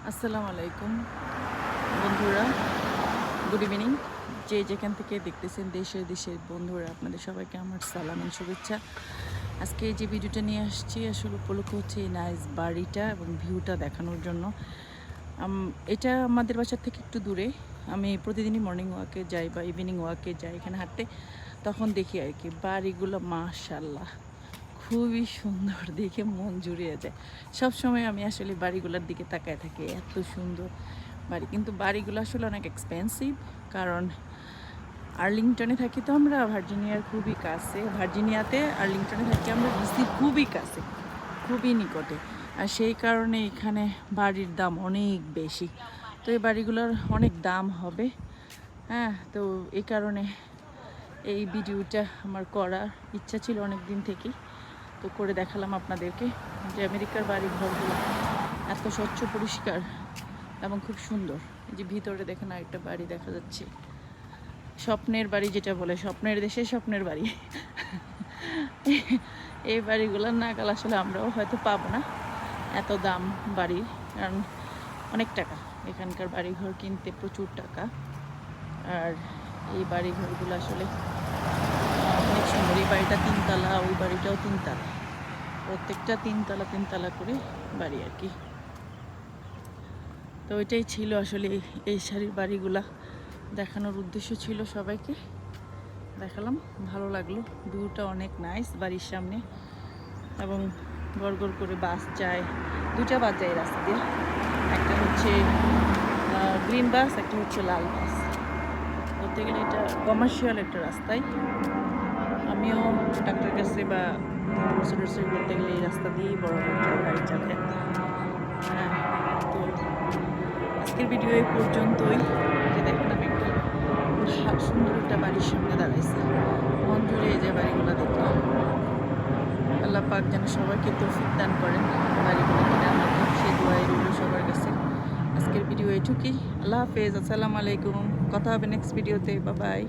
আসসালামু আলাইকুম বন্ধুরা, গুড ইভিনিং। যে যেখান থেকে দেখতেছেন দেশের বন্ধুরা, আপনাদের সবাইকে আমার সালাম ও শুভেচ্ছা। আজকে এই যে ভিডিওটা নিয়ে আসছি, আসলে উপলক্ষ হচ্ছে এই নাইস বাড়িটা এবং ভিউটা দেখানোর জন্য। এটা আমাদের বাসার থেকে একটু দূরে। আমি প্রতিদিনই মর্নিং ওয়াকে যাই বা ইভিনিং ওয়াকে যাই এখানে হাঁটতে, তখন দেখি আর কি বাড়িগুলো মাশাল্লাহ খুবই সুন্দর, দেখে মন জুড়িয়ে যায়। সব সময় আমি আসলে বাড়িগুলোর দিকে তাকায় থাকি, এত সুন্দর বাড়ি। কিন্তু বাড়িগুলো আসলে অনেক এক্সপেন্সিভ, কারণ আর্লিংটনে থাকি তো আমরা, ভার্জিনিয়ার খুবই কাছে। ভার্জিনিয়াতে আর্লিংটনে থাকি আমরা, ডিসির খুবই কাছে, খুবই নিকটে। আর সেই কারণে এখানে বাড়ির দাম অনেক বেশি। তো এই বাড়িগুলোর অনেক দাম হবে, হ্যাঁ। তো এই কারণে এই ভিডিওটা আমার করার ইচ্ছা ছিল অনেক দিন থেকেই, তো করে দেখালাম আপনাদেরকে যে আমেরিকার বাড়ি ঘরগুলো এত স্বচ্ছ পরিষ্কার এবং খুব সুন্দর। এই যে ভিতরে দেখেন আরেকটা বাড়ি দেখা যাচ্ছে, স্বপ্নের বাড়ি যেটা বলে, স্বপ্নের দেশে স্বপ্নের বাড়ি। এই বাড়িগুলোর নাগাল আসলে আমরাও হয়তো পাবো না, এত দাম বাড়ির, কারণ অনেক টাকা এখানকার বাড়িঘর কিনতে, প্রচুর টাকা। আর এই বাড়িঘরগুলো আসলে অনেক সুন্দর। এই বাড়িটা তিনতলা, ওই বাড়িটাও তিনতলা, প্রত্যেকটা তিনতলা করে বাড়ি আর কি। তো ওইটাই ছিল আসলে এই শাড়ির বাড়িগুলা দেখানোর উদ্দেশ্য ছিল, সবাইকে দেখালাম, ভালো লাগলো। ভিউটা অনেক নাইস বাড়ির সামনে, এবং গড় গড় করে বাস যায়, দুটা বাস যায় রাস্তা দিয়ে। একটা হচ্ছে গ্রিন বাস, একটা হচ্ছে লাল বাস। বলতে গেলে এটা কমার্শিয়াল একটা রাস্তায়। আমিও ডাক্তার কাছে বা গ্রোসারি করতে গেলে এই রাস্তা দিয়েই বড় গাড়ি চালায়। হ্যাঁ, তো আজকের ভিডিও এই পর্যন্তই। যে দেখেন আমি একটা সুন্দর একটা বাড়ির সামনে দাঁড়াইছি, মন জুড়ে এই যে বাড়িগুলো দেখলাম। আল্লাহ পাক যেন সবাইকে তৌফিক দান করেন বাড়িগুলো কেনার মতো, সেই দোয়াই রইল সবার কাছে। আজকের ভিডিও এটুকুই। আল্লাহ হাফেজ, আসসালামু আলাইকুম। কথা হবে নেক্সট ভিডিওতে, বাই বাই।